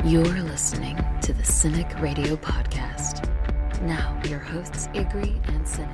You're listening to the Cynic Radio Podcast. Now, your hosts, Igri and Cynic.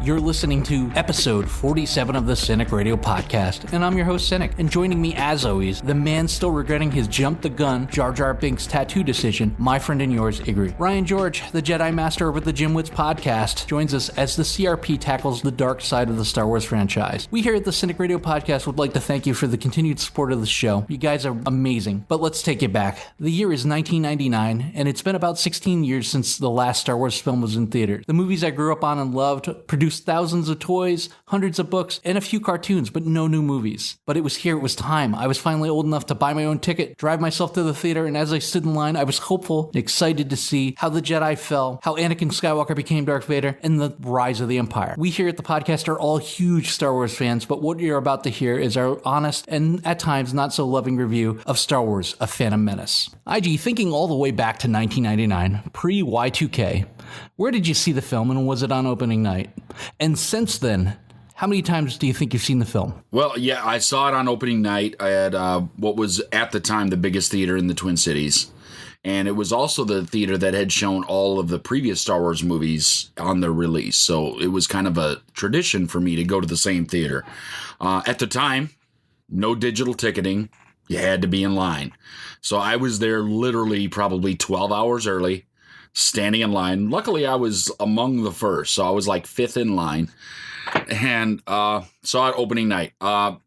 You're listening to episode 47 of the Cynic Radio Podcast, and I'm your host, Cynic. And joining me, as always, the man still regretting his jump-the-gun Jar Jar Binks tattoo decision, my friend and yours, Igri. Ryan George, the Jedi Master over the Jim Wits Podcast, joins us as the CRP tackles the dark side of the Star Wars franchise. We here at the Cynic Radio Podcast would like to thank you for the continued support of the show. You guys are amazing. But let's take it back. The year is 1999, and it's been about 16 years since the last Star Wars film was in theaters. The movies I grew up on and loved produced thousands of toys, hundreds of books, and a few cartoons, but no new movies. But it was time. I was finally old enough to buy my own ticket, drive myself to the theater, and as I stood in line, I was hopeful and excited to see how the Jedi fell, how Anakin Skywalker became Darth Vader, and the rise of the Empire. We here at the podcast are all huge Star Wars fans, but what you're about to hear is our honest and at times not so loving review of Star Wars: A Phantom Menace. IG, thinking all the way back to 1999, pre-Y2K, where did you see the film and was it on opening night? And since then, how many times do you think you've seen the film? Well, yeah, I saw it on opening night. I had what was at the time the biggest theater in the Twin Cities. And it was also the theater that had shown all of the previous Star Wars movies on their release. So it was kind of a tradition for me to go to the same theater. At the time, no digital ticketing. You had to be in line. So I was there literally probably 12 hours early, standing in line. Luckily, I was among the first, so I was like fifth in line. And saw it opening night.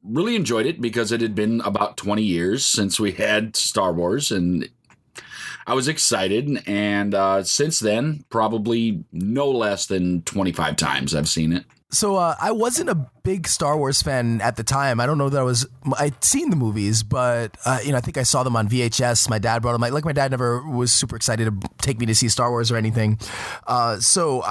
Really enjoyed it because it had been about 20 years since we had Star Wars, and I was excited. And since then, probably no less than 25 times I've seen it. So I wasn't a big Star Wars fan at the time. I don't know that I'd seen the movies, but I think I saw them on VHS. My dad brought them. Like my dad never was super excited to take me to see Star Wars or anything. So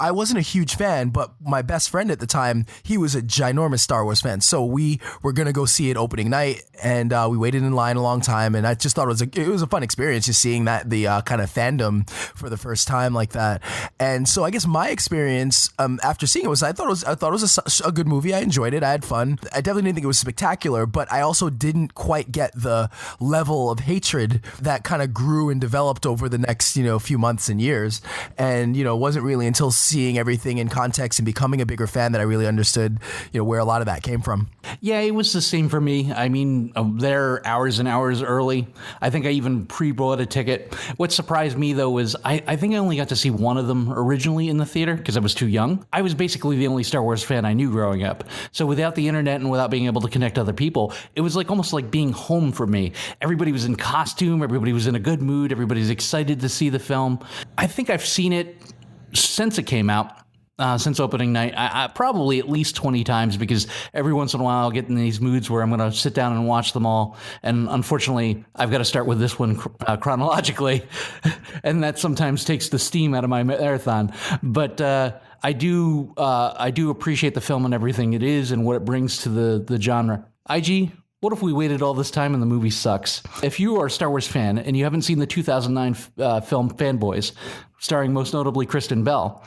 I wasn't a huge fan, but my best friend at the time, he was a ginormous Star Wars fan. So we were going to go see it opening night, and we waited in line a long time. And I just thought it was a fun experience just seeing that the kind of fandom for the first time like that. And so I guess my experience after seeing it was I thought it was a good movie. I enjoyed it. I had fun. I definitely didn't think it was spectacular, but I also didn't quite get the level of hatred that kind of grew and developed over the next few months and years. And it wasn't really until seeing everything in context and becoming a bigger fan that I really understood, where a lot of that came from. Yeah, it was the same for me. I mean, there hours and hours early. I think I even pre-bought a ticket. What surprised me, though, was I think I only got to see one of them originally in the theater because I was too young. I was basically the only Star Wars fan I knew growing up. So without the internet and without being able to connect to other people, it was almost like being home for me. Everybody was in costume. Everybody was in a good mood. Everybody's excited to see the film. I think I've seen it since it came out, since opening night, I probably at least 20 times, because every once in a while I'll get in these moods where I'm going to sit down and watch them all. And unfortunately, I've got to start with this one chronologically. And that sometimes takes the steam out of my marathon. But I do appreciate the film and everything it is and what it brings to the genre. IG, what if we waited all this time and the movie sucks? If you are a Star Wars fan and you haven't seen the 2009 film Fanboys, starring most notably Kristen Bell,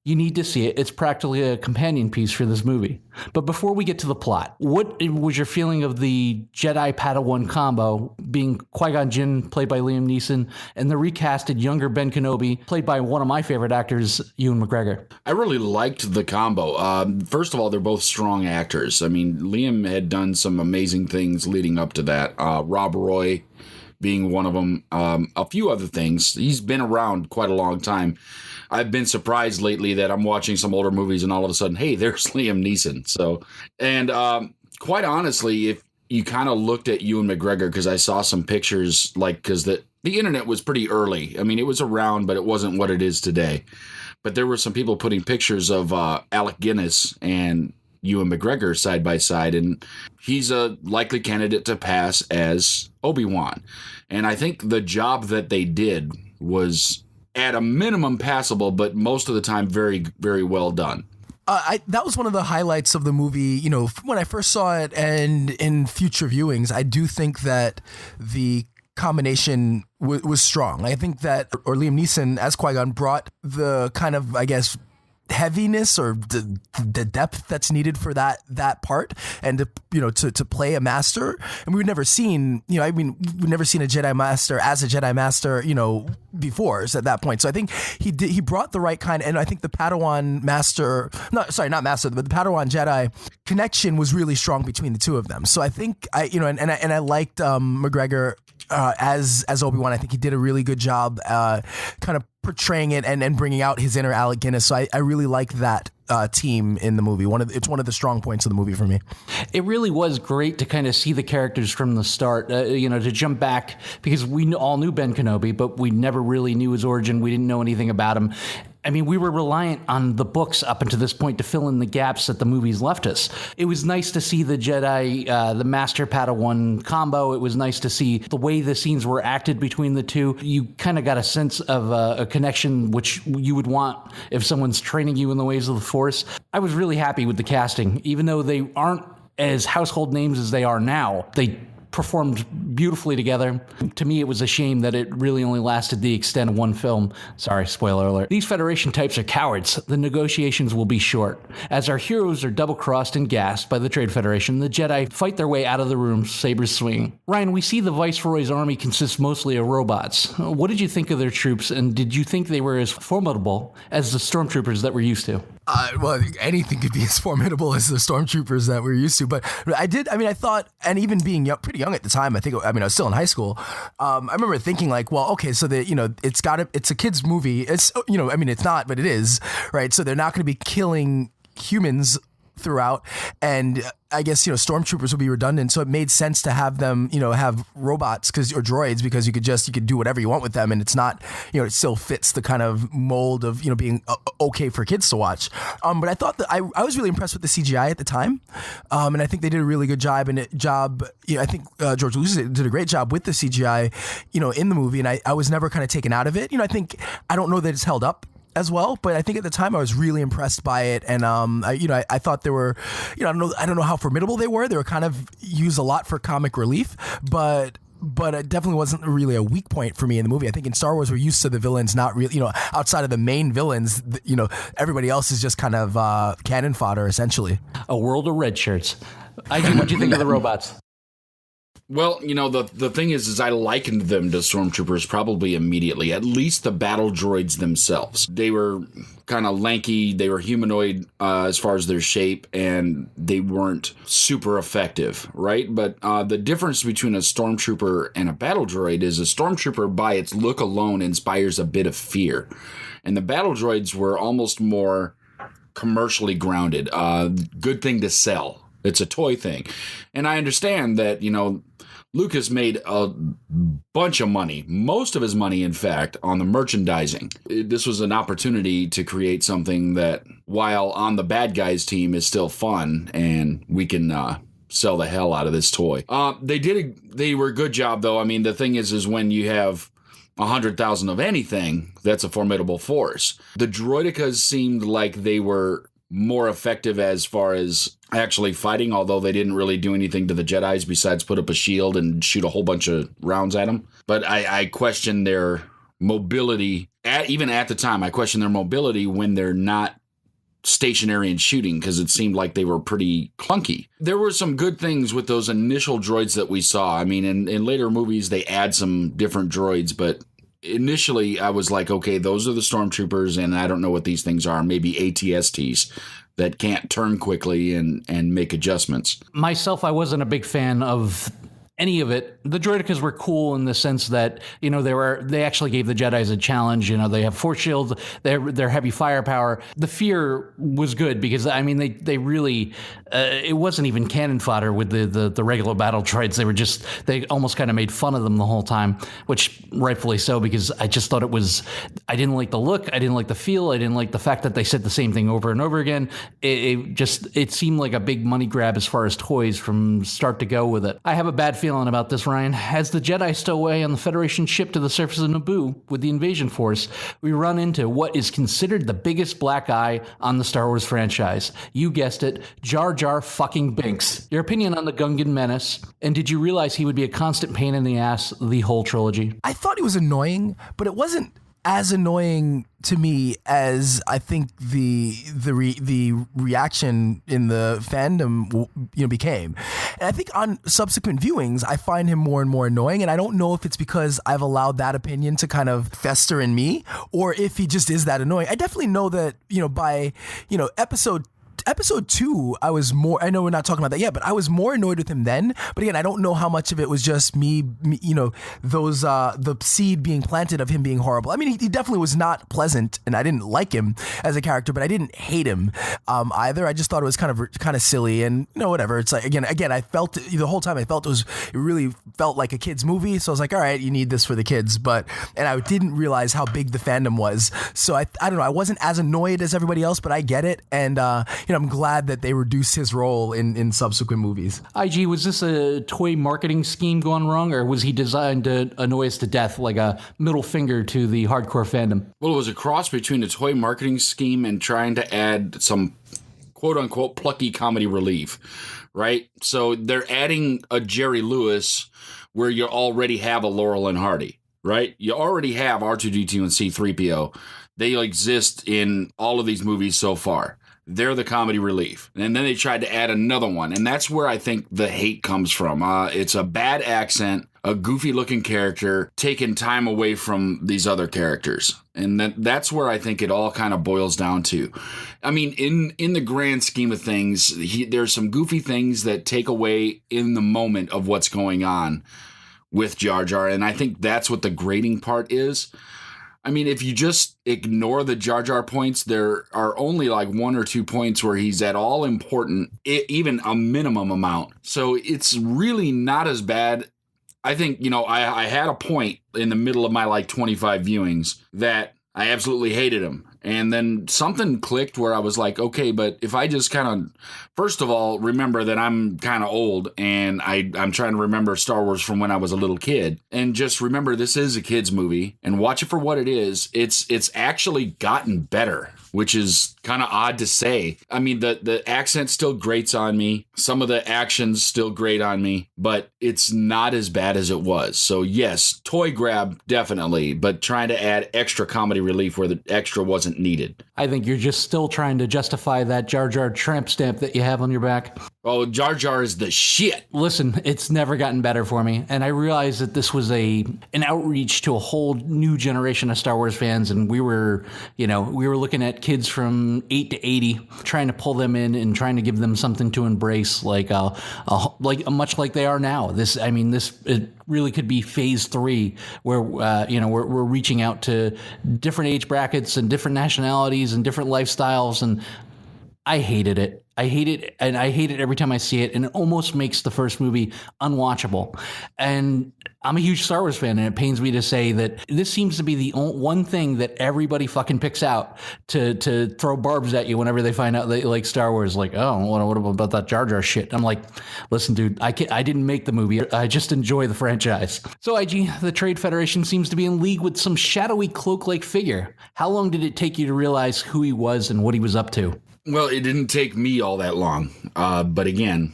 you need to see it. It's practically a companion piece for this movie. But before we get to the plot, what was your feeling of the Jedi-Padawan combo being Qui-Gon Jinn, played by Liam Neeson, and the recasted younger Ben Kenobi, played by one of my favorite actors, Ewan McGregor? I really liked the combo. First of all, they're both strong actors. I mean, Liam had done some amazing things leading up to that. Rob Roy being one of them. A few other things. He's been around quite a long time. I've been surprised lately that I'm watching some older movies and all of a sudden, hey, there's Liam Neeson. So, and quite honestly, if you kind of looked at Ewan McGregor, because I saw some pictures, because the internet was pretty early. I mean, it was around, but it wasn't what it is today. But there were some people putting pictures of Alec Guinness and Ewan McGregor side by side, and he's a likely candidate to pass as Obi-Wan. And I think the job that they did was at a minimum passable, but most of the time very, very well done. That was one of the highlights of the movie, when I first saw it and in future viewings. I do think that the combination was strong. I think that Liam Neeson as Qui-Gon brought the kind of, I guess, heaviness or the depth that's needed for that part, and to play a master. And we've never seen we've never seen a Jedi Master as a Jedi Master before. So at that point, so I think he brought the right kind, and I think the Padawan Master, not Master, but the Padawan Jedi connection was really strong between the two of them. So I think I liked McGregor as Obi-Wan. I think he did a really good job kind of portraying it and bringing out his inner Alec Guinness. So I really like that team in the movie. It's one of the strong points of the movie for me. It really was great to kind of see the characters from the start, to jump back, because we all knew Ben Kenobi, but we never really knew his origin. We didn't know anything about him. I mean, we were reliant on the books up until this point to fill in the gaps that the movies left us. It was nice to see the Jedi, the Master Padawan combo. It was nice to see the way the scenes were acted between the two. You kind of got a sense of a connection, which you would want if someone's training you in the ways of the Force. I was really happy with the casting. Even though they aren't as household names as they are now, they performed beautifully together. To me, it was a shame that it really only lasted the extent of one film. Sorry, spoiler alert. These Federation types are cowards. The negotiations will be short. As our heroes are double-crossed and gassed by the Trade Federation, the Jedi fight their way out of the room, sabers swinging. Ryan, we see the Viceroy's army consists mostly of robots. What did you think of their troops, and did you think they were as formidable as the stormtroopers that we're used to? Well, anything could be as formidable as the stormtroopers that we're used to. But I thought, and even being pretty young at the time, I was still in high school. I remember thinking like, well, okay, so it's a kid's movie. It's, it's not, but it is, right? So they're not going to be killing humans throughout, and I guess stormtroopers would be redundant, so it made sense to have them have robots or droids, because you could do whatever you want with them, and it's not it still fits the kind of mold of being okay for kids to watch. But I thought that I was really impressed with the CGI at the time, and I think they did a really good job. I think George Lucas did a great job with the CGI in the movie, and I was never kind of taken out of it. I don't know that it's held up as well, but I think at the time I was really impressed by it, and I thought they were, I don't know how formidable they were. They were kind of used a lot for comic relief, but it definitely wasn't really a weak point for me in the movie. I think in Star Wars we're used to the villains not really, outside of the main villains, everybody else is just kind of cannon fodder essentially. A world of red shirts. What do you think of the robots? Well, the thing is I likened them to stormtroopers probably immediately, at least the battle droids themselves. They were kind of lanky, they were humanoid as far as their shape, and they weren't super effective, right? But the difference between a stormtrooper and a battle droid is a stormtrooper, by its look alone, inspires a bit of fear. And the battle droids were almost more commercially grounded, good thing to sell. It's a toy thing. And I understand that, Lucas made a bunch of money, most of his money, in fact, on the merchandising. This was an opportunity to create something that, while on the bad guys team, is still fun, and we can sell the hell out of this toy. They were a good job, though. I mean, the thing is when you have 100,000 of anything, that's a formidable force. The droidicas seemed like they were more effective as far as actually fighting, although they didn't really do anything to the Jedis besides put up a shield and shoot a whole bunch of rounds at them. But I question their mobility, even at the time. I question their mobility when they're not stationary and shooting, because it seemed like they were pretty clunky. There were some good things with those initial droids that we saw. I mean, in later movies, they add some different droids, but initially I was like, okay, those are the stormtroopers, and I don't know what these things are. Maybe ATSTs that can't turn quickly and make adjustments. Myself, I wasn't a big fan of any of it. The droidicas were cool in the sense that, they actually gave the Jedis a challenge. They have force shields, they're heavy firepower. The fear was good because, they really, it wasn't even cannon fodder with the regular battle droids. They almost kind of made fun of them the whole time, which rightfully so, because I just thought I didn't like the look, I didn't like the feel, I didn't like the fact that they said the same thing over and over again. It seemed like a big money grab as far as toys from start to go with it. I have a bad feeling about this, Ryan. As the Jedi stow away on the Federation ship to the surface of Naboo with the invasion force, we run into what is considered the biggest black eye on the Star Wars franchise. You guessed it, Jar Jar fucking Binks. Your opinion on the Gungan menace, and did you realize he would be a constant pain in the ass the whole trilogy? I thought he was annoying, but it wasn't as annoying to me as I think the reaction in the fandom became. And I think on subsequent viewings, I find him more and more annoying. And I don't know if it's because I've allowed that opinion to kind of fester in me, or if he just is that annoying. I definitely know that, by episode 2, I was more, I know we're not talking about that yet, but I was more annoyed with him then. But again, I don't know how much of it was just me the seed being planted of him being horrible. I mean, he definitely was not pleasant, and I didn't like him as a character, but I didn't hate him either. I just thought it was kind of silly, and whatever. It's like, again, I felt the whole time, it really felt like a kid's movie. So I was like, all right, you need this for the kids. And I didn't realize how big the fandom was. So I don't know, I wasn't as annoyed as everybody else, but I get it. And, I'm glad that they reduced his role in subsequent movies. IG, was this a toy marketing scheme gone wrong, or was he designed to annoy us to death, like a middle finger to the hardcore fandom? Well, it was a cross between a toy marketing scheme and trying to add some quote-unquote plucky comedy relief, right? So they're adding a Jerry Lewis where you already have a Laurel and Hardy, right? You already have R2-D2 and C-3PO. They exist in all of these movies so far. They're the comedy relief. And then they tried to add another one. And that's where I think the hate comes from. It's a bad accent, a goofy-looking character, taking time away from these other characters. And that's where I think it all kind of boils down to. I mean, in the grand scheme of things, there's some goofy things that take away in the moment of what's going on with Jar Jar. And I think that's what the grating part is. I mean, if you just ignore the Jar Jar points, there are only like 1 or 2 points where he's at all important, even a minimum amount. So it's really not as bad. I think, I had a point in the middle of my like 25 viewings that I absolutely hated him. And then something clicked where I was like, okay, but if I just kind of, first of all, remember that I'm kind of old and I'm trying to remember Star Wars from when I was a little kid, and just remember this is a kid's movie and watch it for what it is. It's actually gotten better, which is kind of odd to say. I mean, the accent still grates on me. Some of the actions still grate on me, but it's not as bad as it was. So yes, toy grab, definitely, but trying to add extra comedy relief where the extra wasn't needed. I think you're just still trying to justify that Jar Jar tramp stamp that you have on your back. Oh, Jar Jar is the shit. Listen, it's never gotten better for me. And I realized that this was an outreach to a whole new generation of Star Wars fans. And we were looking at kids from 8 to 80, trying to pull them in and trying to give them something to embrace, like much like they are now. It really could be phase 3 where, we're reaching out to different age brackets and different nationalities and different lifestyles. And I hated it. I hate it, and I hate it every time I see it, and it almost makes the first movie unwatchable. And I'm a huge Star Wars fan, and it pains me to say that this seems to be the one thing that everybody fucking picks out to throw barbs at you whenever they find out they like Star Wars. Like, oh, what about that Jar Jar shit? I'm like, listen, dude, I didn't make the movie. I just enjoy the franchise. So, IG, the Trade Federation seems to be in league with some shadowy cloak-like figure. How long did it take you to realize who he was and what he was up to? Well, it didn't take me all that long. But again,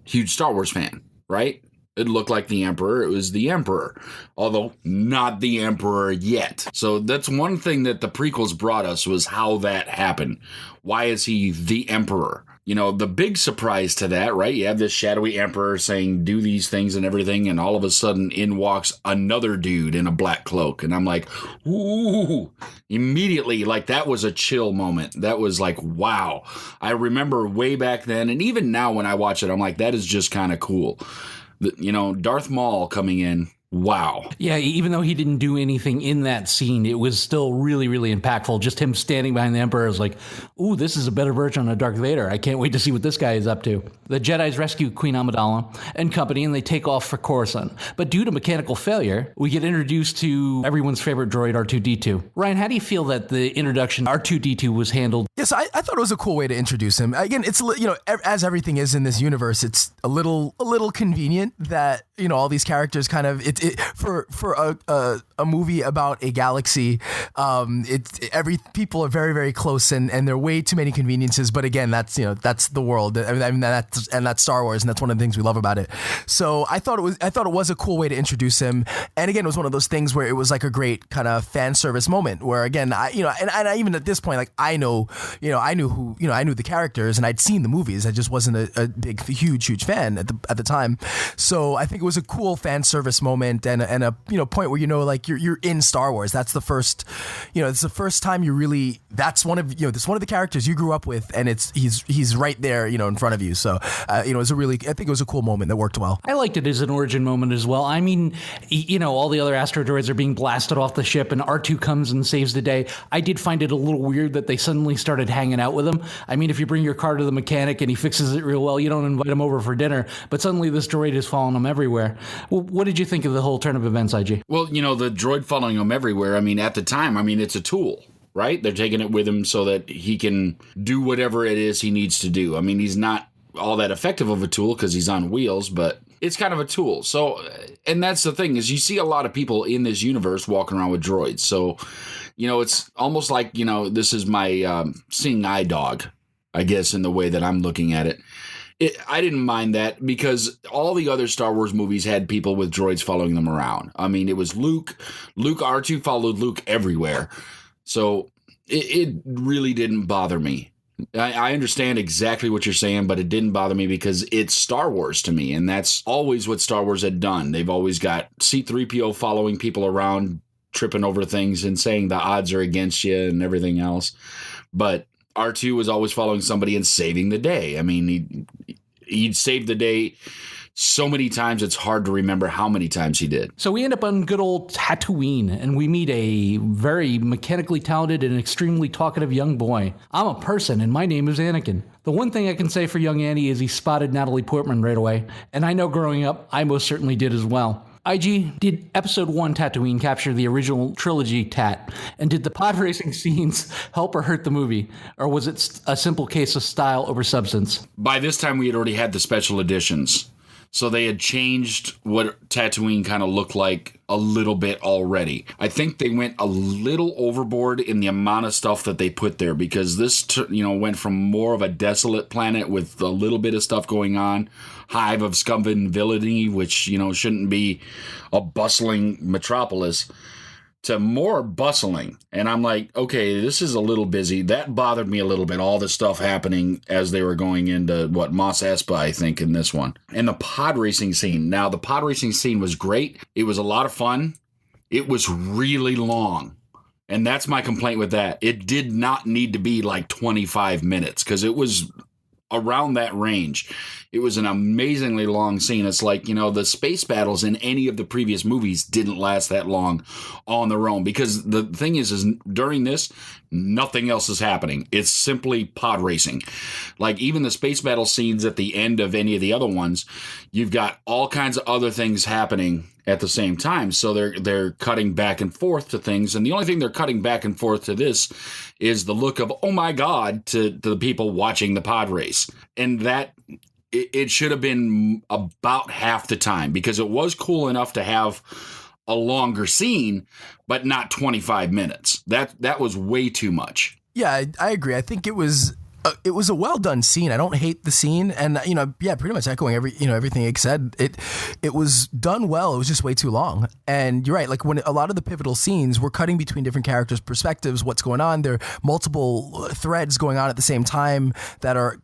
huge Star Wars fan, right? It looked like the Emperor. It was the Emperor, although not the Emperor yet. So that's one thing that the prequels brought us, was how that happened. Why is he the Emperor? The big surprise to that, right? You have this shadowy Emperor saying, do these things and everything, and all of a sudden in walks another dude in a black cloak. And I'm like, ooh, immediately, like that was a chill moment. That was like, wow. I remember way back then, and even now when I watch it, I'm like, that is just kind of cool. Darth Maul coming in. Wow. Yeah, even though he didn't do anything in that scene, it was still really, really impactful. Just him standing behind the Emperor is like, ooh, this is a better version of Darth Vader. I can't wait to see what this guy is up to. The Jedis rescue Queen Amidala and company, and they take off for Coruscant. But due to mechanical failure, we get introduced to everyone's favorite droid, R2-D2. Ryan, how do you feel that the introduction of R2-D2 was handled? Yeah, so I thought it was a cool way to introduce him. Again, it's, as everything is in this universe, it's a little convenient that, all these characters kind of for a movie about a galaxy. People are very, very close, and there are way too many conveniences. But again, that's the world. I mean, that's Star Wars, and that's one of the things we love about it. So I thought it was a cool way to introduce him. And again, it was one of those things where it was like a great kind of fan service moment. Where again, I even at this point, like I knew the characters and I'd seen the movies. I just wasn't a big, huge fan at the time. So I think it was a cool fan service moment and a point where like you're in Star Wars. That's the first, it's the first time you really. That's one of the characters you grew up with, and he's right there, in front of you. So it was I think it was a cool moment that worked well. I liked it as an origin moment as well. I mean, all the other astro droids are being blasted off the ship, and R2 comes and saves the day. I did find it a little weird that they suddenly started hanging out with him. I mean, if you bring your car to the mechanic and he fixes it real well, you don't invite him over for dinner, but suddenly this droid is following him everywhere. Well, what did you think of the whole turn of events, IG? Well, the droid following him everywhere, I mean, at the time, it's a tool, right? They're taking it with him so that he can do whatever it is he needs to do. I mean, he's not all that effective of a tool because he's on wheels, but it's kind of a tool. So, and that's the thing, is you see a lot of people in this universe walking around with droids. So, it's almost like, this is my seeing eye dog, I guess, in the way that I'm looking at it. I didn't mind that because all the other Star Wars movies had people with droids following them around. I mean, it was Luke. R2 followed Luke everywhere. So it really didn't bother me. I understand exactly what you're saying, but it didn't bother me because it's Star Wars to me, and that's always what Star Wars had done. They've always got C-3PO following people around, tripping over things and saying the odds are against you and everything else. But R2 was always following somebody and saving the day. I mean, he'd saved the day so many times, it's hard to remember how many times he did. So we end up on good old Tatooine, and we meet a very mechanically talented and extremely talkative young boy. I'm a person, and my name is Anakin. The one thing I can say for young Annie is he spotted Natalie Portman right away, and I know growing up, I most certainly did as well. IG, did Episode 1 Tatooine capture the original trilogy Tat? And did the pod racing scenes help or hurt the movie? Or was it a simple case of style over substance? By this time, we had already had the special editions. So they had changed what Tatooine kind of looked like a little bit already. I think they went a little overboard in the amount of stuff that they put there because this, went from more of a desolate planet with a little bit of stuff going on, hive of scum and villainy, which, shouldn't be a bustling metropolis, to more bustling. And I'm like, okay, this is a little busy. That bothered me a little bit, all the stuff happening as they were going into, Mos Espa, I think, in this one. And the pod racing scene. Now, the pod racing scene was great. It was a lot of fun. It was really long. And that's my complaint with that. It did not need to be like 25 minutes because it was around that range. It was an amazingly long scene. It's like, the space battles in any of the previous movies didn't last that long on their own because the thing is during this, nothing else is happening. It's simply pod racing. Like even the space battle scenes at the end of any of the other ones, you've got all kinds of other things happening at the same time. So they're cutting back and forth to things. And the only thing they're cutting back and forth to this is the look of, oh my God, to the people watching the pod race. And that it should have been about half the time because it was cool enough to have a longer scene, but not 25 minutes. That was way too much. Yeah, I agree. I think it was a well done scene. I don't hate the scene, and pretty much echoing everything Ike said. It was done well. It was just way too long. And you're right. Like when a lot of the pivotal scenes were cutting between different characters' perspectives, what's going on? There are multiple threads going on at the same time that are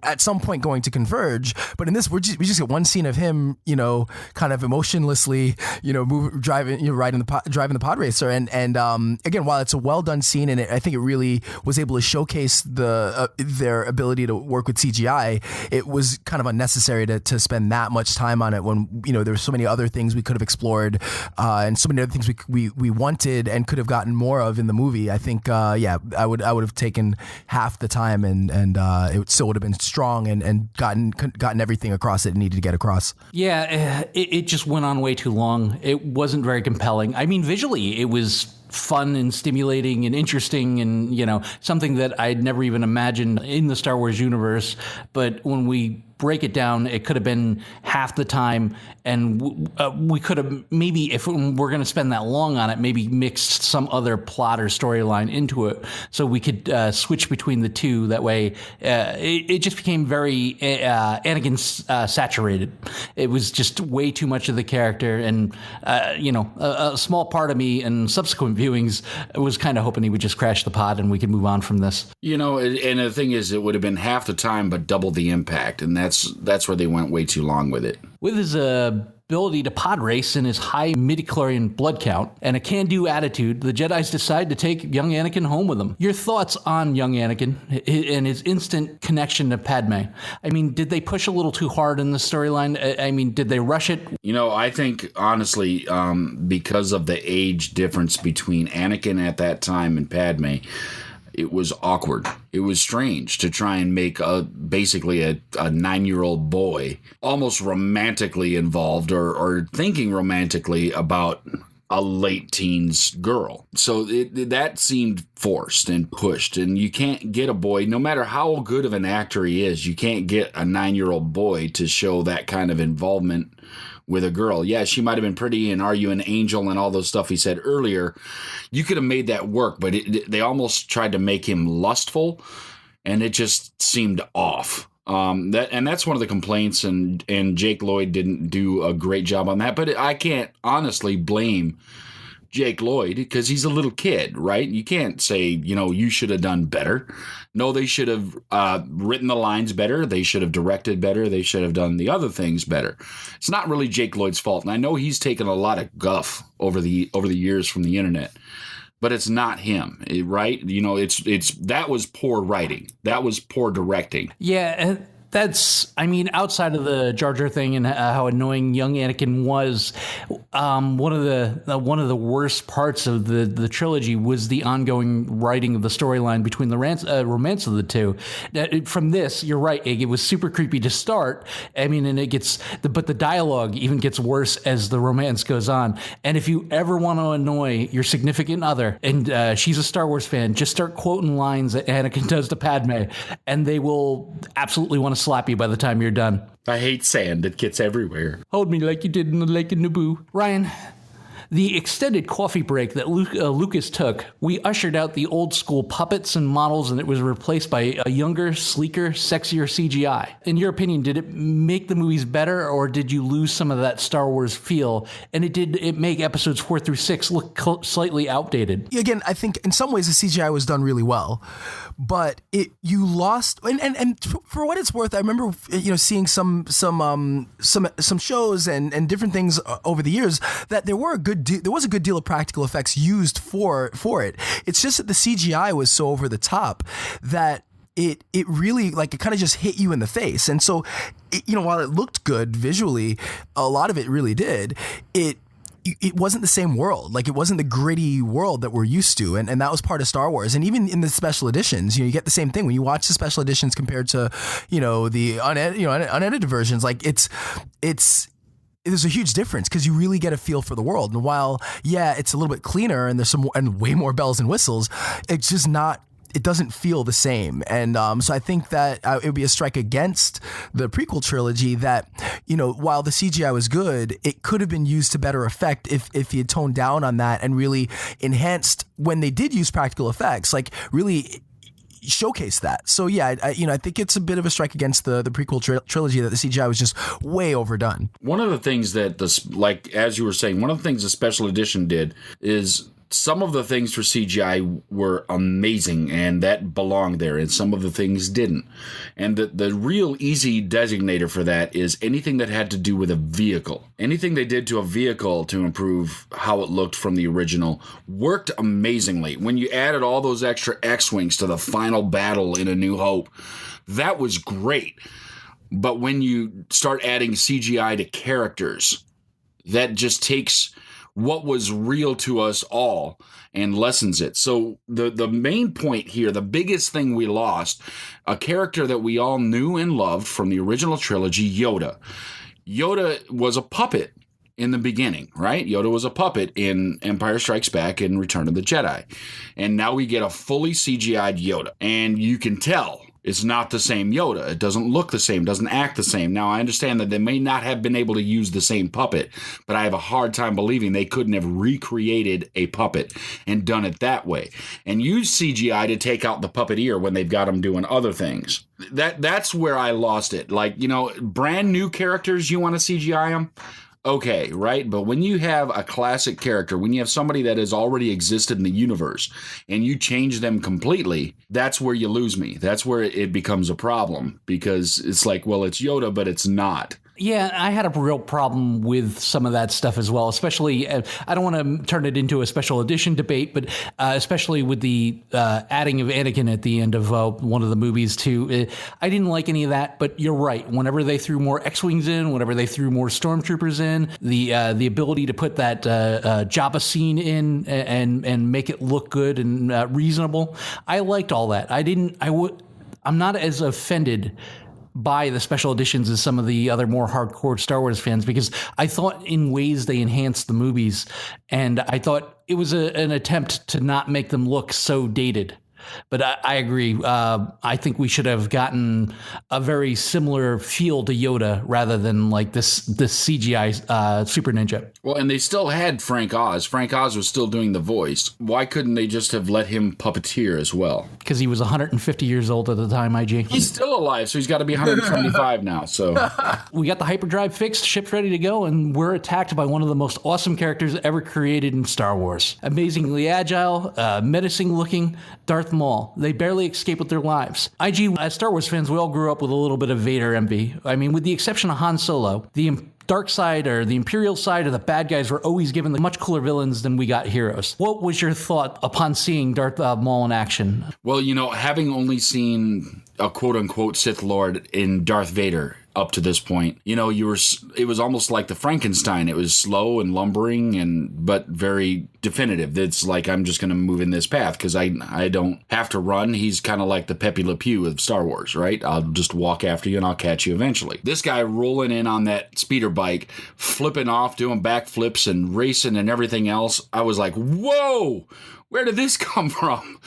at some point going to converge, but in this we just get one scene of him, kind of emotionlessly, driving the pod racer, and again, while it's a well done scene, and I think it really was able to showcase their ability to work with CGI. It was kind of unnecessary to spend that much time on it when there were so many other things we could have explored, and so many other things we wanted and could have gotten more of in the movie. I think I would have taken half the time, and it still would have been strong and gotten everything across it needed to get across. Yeah, it just went on way too long. It wasn't very compelling. I mean, visually, it was fun and stimulating and interesting and, something that I'd never even imagined in the Star Wars universe. But when we break it down, it could have been half the time, and we could have maybe, if we're going to spend that long on it, maybe mixed some other plot or storyline into it so we could switch between the two. That way it just became very Anakin saturated. It was just way too much of the character, and a small part of me in subsequent viewings was kind of hoping he would just crash the pod and we could move on from this. And the thing is, it would have been half the time but double the impact, and that's where they went way too long with it. With his ability to pod race and his high midichlorian blood count and a can-do attitude, the Jedis decide to take young Anakin home with them. Your thoughts on young Anakin and his instant connection to Padme? I mean, did they push a little too hard in the storyline? I mean, did they rush it? I think, honestly, because of the age difference between Anakin at that time and Padme, it was awkward. It was strange to try and make basically a 9-year-old boy almost romantically involved or thinking romantically about a late teens girl. So that seemed forced and pushed. And you can't get a boy, no matter how good of an actor he is, you can't get a 9-year-old boy to show that kind of involvement with a girl. Yeah, she might have been pretty and Are You an Angel and all those stuff he said earlier. You could have made that work, but they almost tried to make him lustful, and it just seemed off. That's one of the complaints, and Jake Lloyd didn't do a great job on that. But I can't honestly blame Jake Lloyd because he's a little kid, right? You can't say, you should have done better. No, they should have written the lines better. They should have directed better. They should have done the other things better. It's not really Jake Lloyd's fault. And I know he's taken a lot of guff over the years from the internet, but it's not him, right? That was poor writing. That was poor directing. Yeah. And outside of the Jar Jar thing and how annoying young Anakin was, one of the worst parts of the trilogy was the ongoing writing of the storyline between the romance of the two. From this, you're right, Ig, it was super creepy to start. I mean, and but the dialogue even gets worse as the romance goes on. And if you ever want to annoy your significant other, and she's a Star Wars fan, just start quoting lines that Anakin does to Padme, and they will absolutely want to slap you by the time you're done. I hate sand. It gets everywhere. Hold me like you did in the Lake of Naboo. Ryan, the extended coffee break that Lucas took, we ushered out the old school puppets and models, and it was replaced by a younger, sleeker, sexier CGI. In your opinion, did it make the movies better, or did you lose some of that Star Wars feel? And did it make episodes 4 through 6 look slightly outdated? Again, I think in some ways the CGI was done really well, but you lost. And for what it's worth, I remember seeing some shows and different things over the years that there was a good deal of practical effects used for it. It's just that the CGI was so over the top that it really, it kind of just hit you in the face. And so, while it looked good visually, a lot of it really did. It wasn't the same world. It wasn't the gritty world that we're used to. And that was part of Star Wars. And even in the special editions, you get the same thing when you watch the special editions compared to, the unedited versions. There's a huge difference because you really get a feel for the world. And while, it's a little bit cleaner and there's way more bells and whistles, it's just not. It doesn't feel the same. And so I think that it would be a strike against the prequel trilogy that, while the CGI was good, it could have been used to better effect if he had toned down on that and really enhanced when they did use practical effects, really showcase that. So I think it's a bit of a strike against the prequel trilogy that the CGI was just way overdone. One of the things that as you were saying, one of the things the special edition did is some of the things for CGI were amazing, and that belonged there, and some of the things didn't. And the real easy designator for that is anything that had to do with a vehicle. Anything they did to a vehicle to improve how it looked from the original worked amazingly. When you added all those extra X-Wings to the final battle in A New Hope, that was great. But when you start adding CGI to characters, that just takes what was real to us all and lessens it. So the main point here, the biggest thing we lost, a character that we all knew and loved from the original trilogy, Yoda. Yoda was a puppet in the beginning, right? Yoda was a puppet in Empire Strikes Back and Return of the Jedi. And now we get a fully CGI'd Yoda. And you can tell it's not the same Yoda. It doesn't look the same, doesn't act the same. Now, I understand that they may not have been able to use the same puppet, but I have a hard time believing they couldn't have recreated a puppet and done it that way and use CGI to take out the puppeteer when they've got them doing other things. That's where I lost it. Like, brand new characters, you want to CGI them? Okay, right? But when you have a classic character, when you have somebody that has already existed in the universe and you change them completely, that's where you lose me. That's where it becomes a problem because it's like, well, it's Yoda, but it's not. Yeah, I had a real problem with some of that stuff as well, especially, I don't want to turn it into a special edition debate, but especially with the adding of Anakin at the end of one of the movies too. I didn't like any of that, but you're right. Whenever they threw more X-Wings in, whenever they threw more Stormtroopers in, the ability to put that Jabba scene in and make it look good and reasonable, I liked all that. I'm not as offended by the special editions as some of the other more hardcore Star Wars fans, because I thought in ways they enhanced the movies, and I thought it was an attempt to not make them look so dated. But I agree. I think we should have gotten a very similar feel to Yoda rather than like this CGI Super Ninja. Well, and they still had Frank Oz. Frank Oz was still doing the voice. Why couldn't they just have let him puppeteer as well? Because he was 150 years old at the time, IG. He's still alive, so he's got to be 175 now. So we got the hyperdrive fixed, ship's ready to go, and we're attacked by one of the most awesome characters ever created in Star Wars. Amazingly agile, menacing looking, Darth Maul. They barely escape with their lives. IG, as Star Wars fans, we all grew up with a little bit of Vader envy. I mean, with the exception of Han Solo, the dark side or the Imperial side or the bad guys were always given the much cooler villains than we got heroes. What was your thought upon seeing Darth Maul in action? Well, having only seen a quote-unquote Sith Lord in Darth Vader up to this point, it was almost like the Frankenstein. It was slow and lumbering but very definitive. It's like, I'm just going to move in this path because I don't have to run. He's kind of like the Pepe Le Pew of Star Wars, right? I'll just walk after you and I'll catch you eventually. This guy rolling in on that speeder bike, flipping off, doing backflips and racing and everything else. I was like, whoa, where did this come from?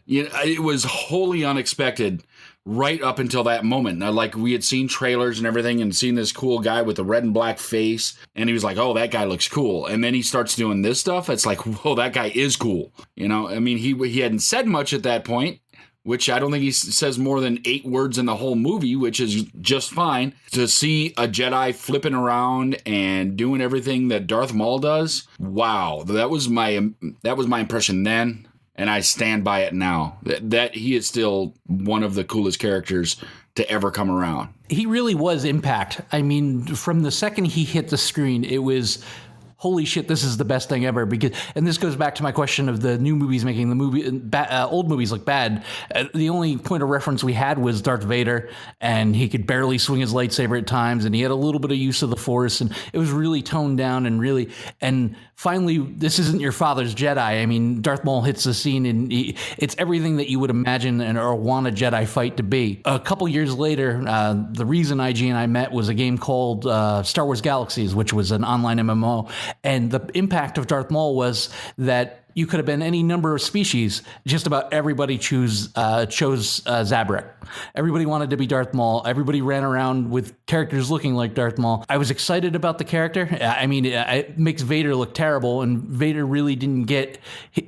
It was wholly unexpected. Right up until that moment. Now, like, we had seen trailers and everything and seen this cool guy with the red and black face, and he was like, oh, that guy looks cool. And then he starts doing this stuff. It's like, whoa, that guy is cool. I mean, he hadn't said much at that point, which I don't think he says more than 8 words in the whole movie, which is just fine. To see a Jedi flipping around and doing everything that Darth Maul does, wow, that was my impression then. And I stand by it now, that he is still one of the coolest characters to ever come around. He really was impact. I mean, from the second he hit the screen, it was, holy shit, this is the best thing ever. And this goes back to my question of the new movies making the old movies look bad. The only point of reference we had was Darth Vader, and he could barely swing his lightsaber at times, and he had a little bit of use of the Force, and it was really toned down and finally, this isn't your father's Jedi. I mean, Darth Maul hits the scene, and it's everything that you would imagine or want a Jedi fight to be. A couple years later, the reason IG and I met was a game called Star Wars Galaxies, which was an online MMO. And the impact of Darth Maul was that you could have been any number of species. Just about everybody chose Zabrak. Everybody wanted to be Darth Maul. Everybody ran around with characters looking like Darth Maul. I was excited about the character. I mean, it makes Vader look terrible, and Vader really didn't get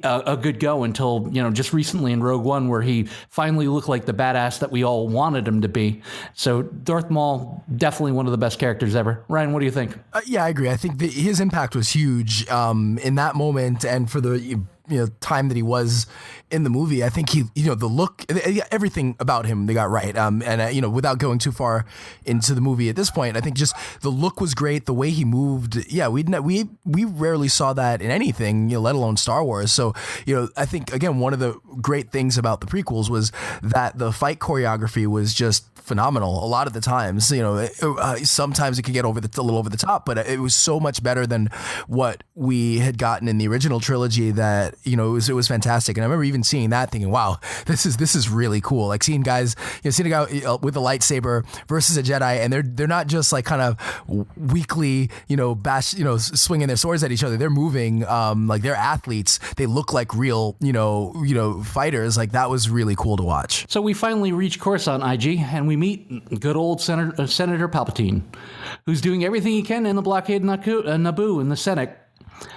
a good go until, just recently in Rogue One, where he finally looked like the badass that we all wanted him to be. So Darth Maul, definitely one of the best characters ever. Ryan, what do you think? Yeah, I agree. I think his impact was huge in that moment, and for the time that he was in the movie. I think he, the look, everything about him, they got right. And without going too far into the movie at this point, I think just the look was great. The way he moved. Yeah, we rarely saw that in anything, let alone Star Wars. So, I think, again, one of the great things about the prequels was that the fight choreography was just phenomenal a lot of the times. Sometimes it could get a little over the top, but it was so much better than what we had gotten in the original trilogy that, it was fantastic. And I remember even even seeing that thinking, wow, this is really cool. Like seeing guys, seeing a guy with a lightsaber versus a Jedi, and they're not just like kind of weakly, swinging their swords at each other. They're moving, like they're athletes. They look like real, fighters. Like that was really cool to watch. So we finally reach Coruscant, IG, and we meet good old Senator Palpatine, who's doing everything he can in the blockade Naboo in the Senate.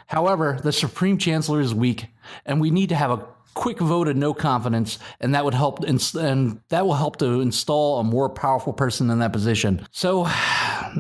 However, the Supreme Chancellor is weak, and we need to have a quick vote of no confidence, and that would help, and that will help to install a more powerful person in that position. So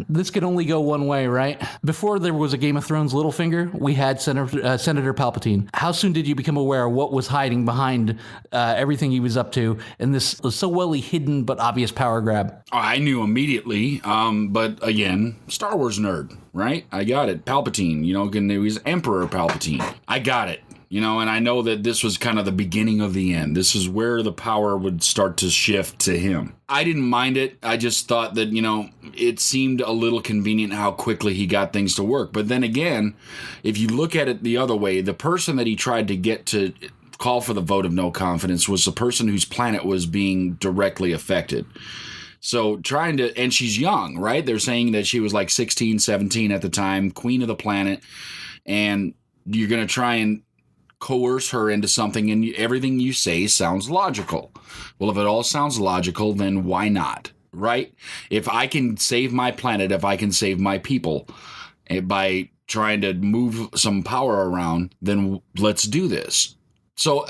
this could only go one way, right? Before there was a Game of Thrones Littlefinger, we had Senator Palpatine. How soon did you become aware of what was hiding behind everything he was up to in this so well hidden but obvious power grab? I knew immediately, but again, Star Wars nerd, right? I got it. Palpatine, he was Emperor Palpatine. I got it. And I know that this was kind of the beginning of the end. This is where the power would start to shift to him. I didn't mind it. I just thought that, it seemed a little convenient how quickly he got things to work. But then again, if you look at it the other way, the person that he tried to get to call for the vote of no confidence was the person whose planet was being directly affected. So and she's young, right? They're saying that she was like 16, 17 at the time, queen of the planet. And you're going to try and coerce her into something, and everything you say sounds logical. Well, if it all sounds logical, then why not, right? If I can save my planet, if I can save my people by trying to move some power around, then let's do this. So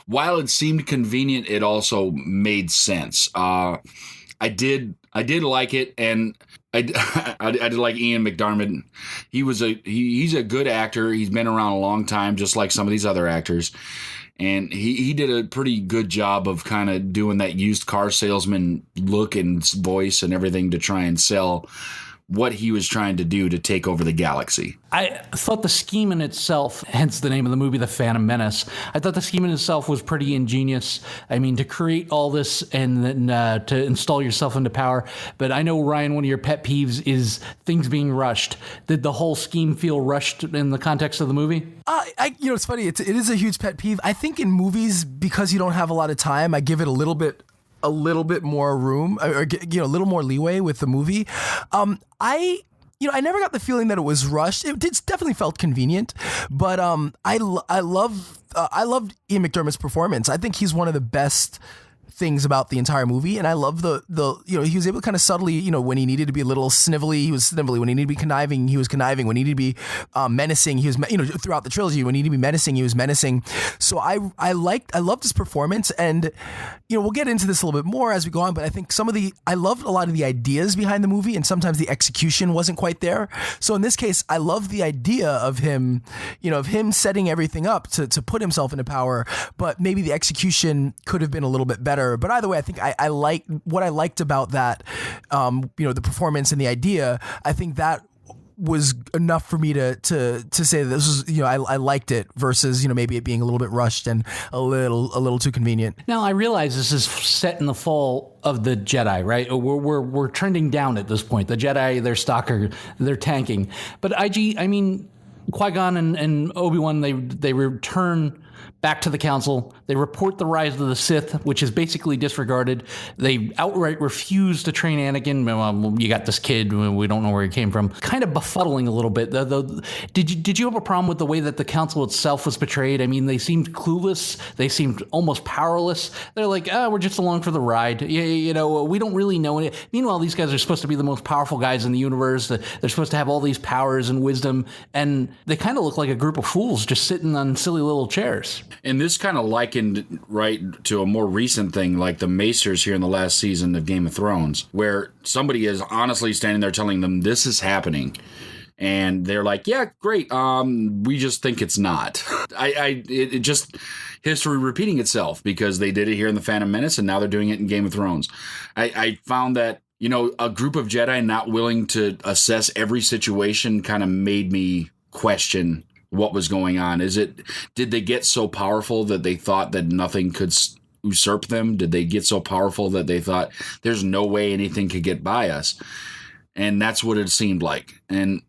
while it seemed convenient, it also made sense. I did like it, and I did like Ian McDiarmid. He's a good actor. He's been around a long time, just like some of these other actors. And he did a pretty good job of kind of doing that used car salesman look and voice and everything to try and sell what he was trying to do to take over the galaxy. I thought the scheme in itself, hence the name of the movie, The Phantom Menace, I thought the scheme in itself was pretty ingenious. I mean, to create all this and then to install yourself into power. But I know, Ryan, one of your pet peeves is things being rushed. Did the whole scheme feel rushed in the context of the movie? It's funny. It is a huge pet peeve. I think in movies, because you don't have a lot of time, I give it a little bit more room, or a little more leeway with the movie. I never got the feeling that it was rushed. It definitely felt convenient, but I loved Ian McDiarmid's performance. I think he's one of the best things about the entire movie, and I love the he was able to kind of subtly, when he needed to be a little snivelly, he was snivelly. When he needed to be conniving, he was conniving. When he needed to be menacing, he was throughout the trilogy. When he needed to be menacing, he was menacing. So I loved his performance, and we'll get into this a little bit more as we go on, but I think I loved a lot of the ideas behind the movie, and sometimes the execution wasn't quite there. So in this case, I love the idea of him, of him setting everything up to put himself into power, but maybe the execution could have been a little bit better. But either way, I think I like what I liked about that, the performance and the idea. I think that was enough for me to say that this was, I liked it versus, maybe it being a little bit rushed and a little too convenient. Now, I realize this is set in the fall of the Jedi, right? We're trending down at this point. The Jedi, they're tanking. But Qui-Gon and Obi-Wan, they return back to the council. They report the rise of the Sith, which is basically disregarded. They outright refuse to train Anakin. Well, you got this kid, we don't know where he came from. Kind of befuddling a little bit. Did you have a problem with the way that the council itself was portrayed? I mean, they seemed clueless. They seemed almost powerless. They're like, we're just along for the ride. We don't really know it. Meanwhile, these guys are supposed to be the most powerful guys in the universe. They're supposed to have all these powers and wisdom, and they kind of look like a group of fools just sitting on silly little chairs. And this kind of likened right to a more recent thing, like the Macers here in the last season of Game of Thrones, where somebody is honestly standing there telling them this is happening. And they're like, yeah, great. We just think it's not. It just history repeating itself, because they did it here in the Phantom Menace, and now they're doing it in Game of Thrones. I found that, a group of Jedi not willing to assess every situation kind of made me question what was going on. Did they get so powerful that they thought that nothing could usurp them? Did they get so powerful that they thought there's no way anything could get by us? And that's what it seemed like. And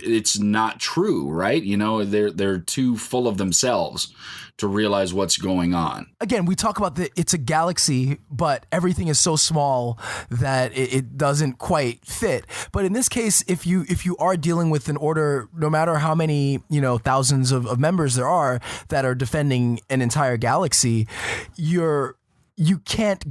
it's not true, right? You know, they're too full of themselves to realize what's going on. Again, we talk about it's a galaxy, but everything is so small that it doesn't quite fit. But in this case, if you are dealing with an order, no matter how many, thousands of members there are that are defending an entire galaxy, you can't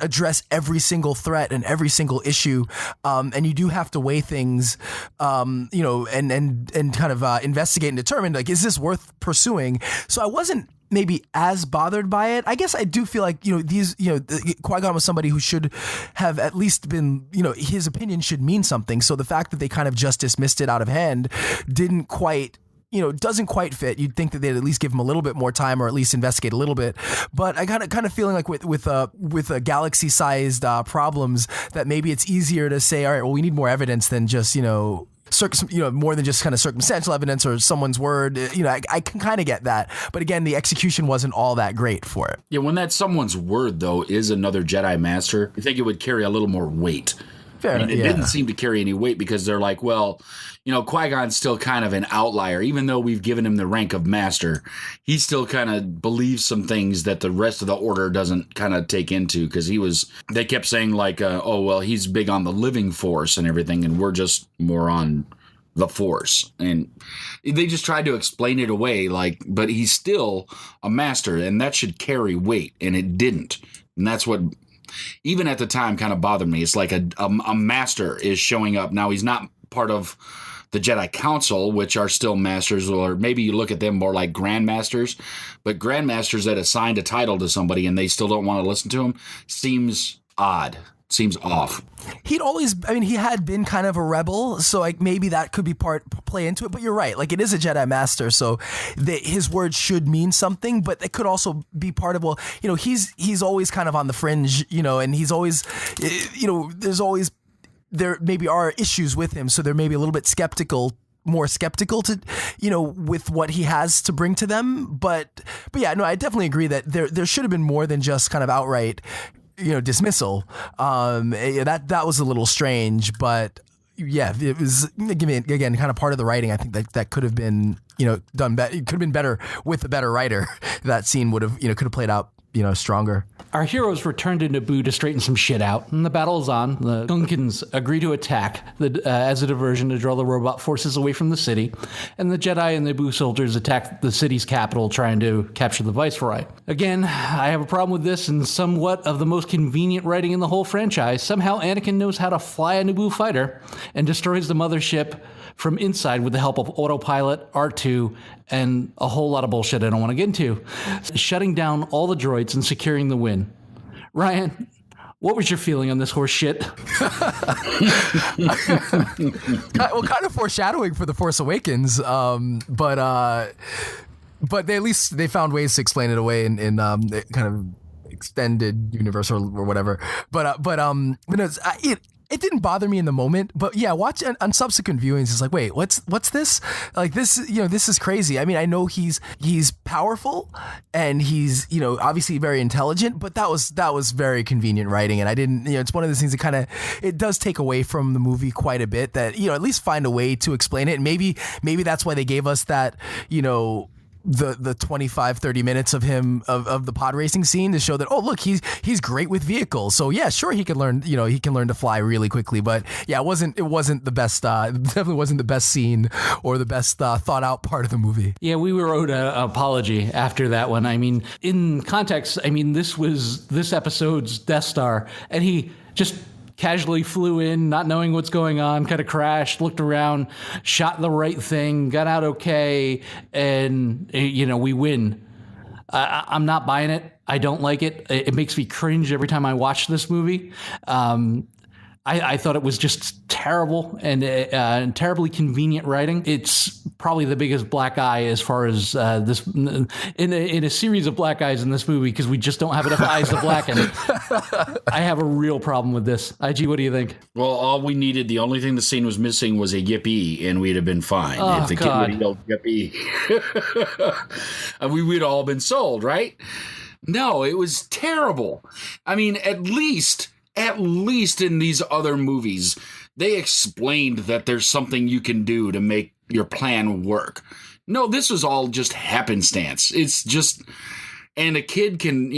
address every single threat and every single issue, and you do have to weigh things, and kind of investigate and determine, like, is this worth pursuing? So I wasn't maybe as bothered by it. I guess I do feel like Qui-Gon was somebody who should have at least been, his opinion should mean something. So the fact that they kind of just dismissed it out of hand doesn't quite fit. You'd think that they'd at least give him a little bit more time, or at least investigate a little bit. But I kind of feeling like with a galaxy-sized problems, that maybe it's easier to say, all right, well, we need more evidence than just more than just kind of circumstantial evidence or someone's word. I can kind of get that. But again, the execution wasn't all that great for it. Yeah, when that someone's word, though, is another Jedi Master, I think it would carry a little more weight. It didn't seem to carry any weight, because they're like, well, Qui-Gon's still kind of an outlier. Even though we've given him the rank of master, he still kind of believes some things that the rest of the order doesn't kind of take into, because they kept saying like, he's big on the living force and everything, and we're just more on the force. And they just tried to explain it away, but he's still a master, and that should carry weight, and it didn't. And that's what, even at the time, kind of bothered me. It's like a master is showing up. Now, he's not part of the Jedi Council, which are still masters, or maybe you look at them more like grandmasters. But grandmasters that assigned a title to somebody and they still don't want to listen to him seems odd. Seems off. He had been kind of a rebel, so like maybe that could be play into it. But you're right, like it is a Jedi Master, so his words should mean something. But it could also be part of, he's always kind of on the fringe, and he's always, there maybe are issues with him, so they're maybe a little bit more skeptical to, with what he has to bring to them. But yeah, no, I definitely agree that there should have been more than just kind of outright dismissal. That was a little strange, but yeah, it was, again, kind of part of the writing. I think that could have been, done better. It could have been better with a better writer. That scene would have, could have played out, stronger. Our heroes return to Naboo to straighten some shit out, and the battle is on. The Gunkins agree to attack as a diversion to draw the robot forces away from the city, and the Jedi and Naboo soldiers attack the city's capital, trying to capture the Viceroy. Again, I have a problem with this, and somewhat of the most convenient writing in the whole franchise. Somehow Anakin knows how to fly a Naboo fighter and destroys the mothership from inside with the help of autopilot, R2, and a whole lot of bullshit I don't want to get into. Shutting down all the droids and securing the win. Ryan, what was your feeling on this horse shit? Well, kind of foreshadowing for The Force Awakens, but they at least they found ways to explain it away in kind of extended universe or whatever. But it didn't bother me in the moment, but yeah, watch on subsequent viewings. It's like, wait, what's this? Like this, this is crazy. I mean, I know he's powerful and he's, obviously very intelligent, but that was very convenient writing. And I didn't, it's one of those things that it does take away from the movie quite a bit, that, at least find a way to explain it. And maybe that's why they gave us that, the 25-30 minutes of him of the pod racing scene, to show that, oh look, he's great with vehicles, so yeah, sure, he can learn to fly really quickly. But yeah, it wasn't the best, definitely wasn't the best scene or the best thought out part of the movie. Yeah, we wrote an apology after that one. I mean, in context, this was this episode's Death Star, and he just casually flew in, not knowing what's going on, kind of crashed, looked around, shot the right thing, got out okay, and, we win. I'm not buying it. I don't like it. It makes me cringe every time I watch this movie. I thought it was just terrible and terribly convenient writing. It's probably the biggest black eye as far as this in a series of black eyes in this movie, because we just don't have enough eyes to blacken. I have a real problem with this. IG, what do you think? Well, all we needed, the only thing the scene was missing was a yippee, and we'd have been fine. Oh, if the God. kid would have yelled yippee, and we would all been sold, right? No, it was terrible. I mean, at least in these other movies, they explained that there's something you can do to make your plan work. No, this was all just happenstance. It's just, and a kid can,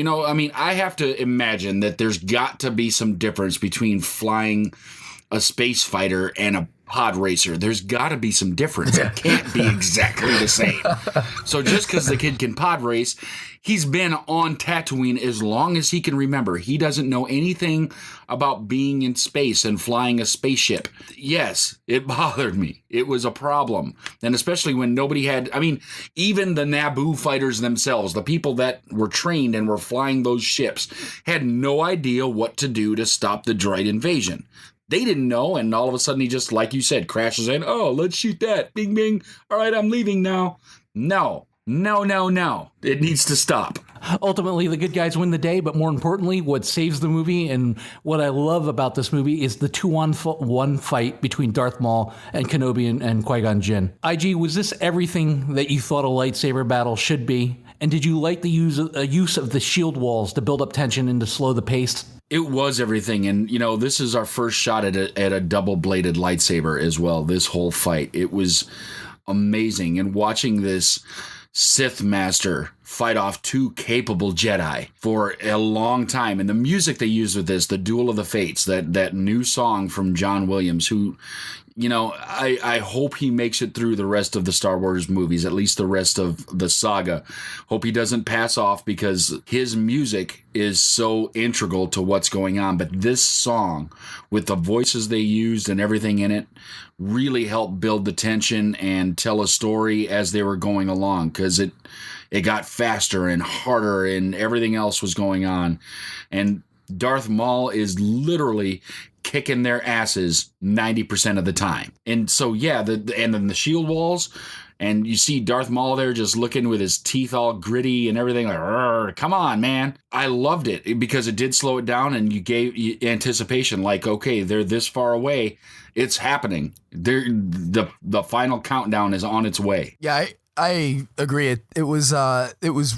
I have to imagine that there's got to be some difference between flying a space fighter and a pod racer. There's got to be some difference. It can't be exactly the same. So just because the kid can pod race, he's been on Tatooine as long as he can remember. He doesn't know anything about being in space and flying a spaceship. Yes, it bothered me. It was a problem. And especially when nobody had, even the Naboo fighters themselves, the people that were trained and were flying those ships, had no idea what to do to stop the droid invasion. They didn't know, and all of a sudden he just, like you said, crashes in. Oh, let's shoot that. Bing, bing. All right, I'm leaving now. No. It needs to stop. Ultimately, the good guys win the day, but more importantly, what saves the movie and what I love about this movie is the 2-on-1 fight between Darth Maul and Kenobi and Qui-Gon Jinn. IG, was this everything that you thought a lightsaber battle should be? And did you like the use of the shield walls to build up tension and to slow the pace? It was everything. And, this is our first shot at a double-bladed lightsaber as well, this whole fight. It was amazing. And watching this Sith Master fight off two capable Jedi for a long time. And the music they used with this, the Duel of the Fates, that new song from John Williams, who, I hope he makes it through the rest of the Star Wars movies, at least the rest of the saga. Hope he doesn't pass off because his music is so integral to what's going on. But this song, with the voices they used and everything in it, really helped build the tension and tell a story as they were going along, because it got faster and harder and everything else was going on. And Darth Maul is literally kicking their asses 90% of the time. And so, yeah, and then the shield walls, and you see Darth Maul there just looking with his teeth all gritty and everything, like, come on, man. I loved it because it did slow it down, and you gave anticipation, like, okay, they're this far away. It's happening. The final countdown is on its way. Yeah, I agree. It was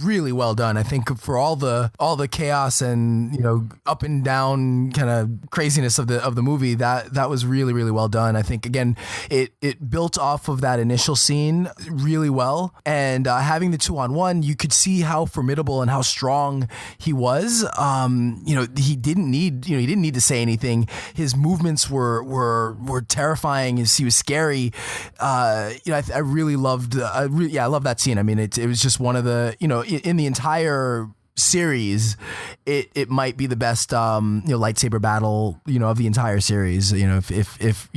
really well done. I think for all the chaos and up and down kind of craziness of the movie, that was really, really well done. I think again it built off of that initial scene really well, and having the 2-on-1, you could see how formidable and how strong he was. He didn't need to say anything. His movements were terrifying. He was scary. I really loved. I love that scene. I mean, it was just one of the, in the entire series, it might be the best, lightsaber battle, of the entire series. If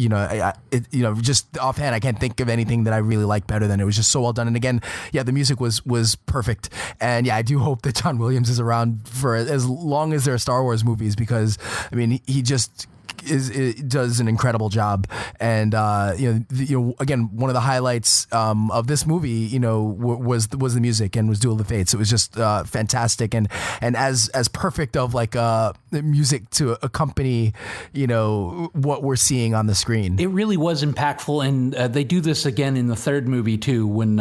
just offhand, I can't think of anything that I really like better than it. Was just so well done. And again, yeah, the music was perfect. And yeah, I do hope that John Williams is around for as long as there are Star Wars movies, because I mean, he just does an incredible job. And again, one of the highlights of this movie was the music, and was Duel of the Fates. It was just fantastic, and as perfect of like music to accompany what we're seeing on the screen. It really was impactful, and they do this again in the third movie too, when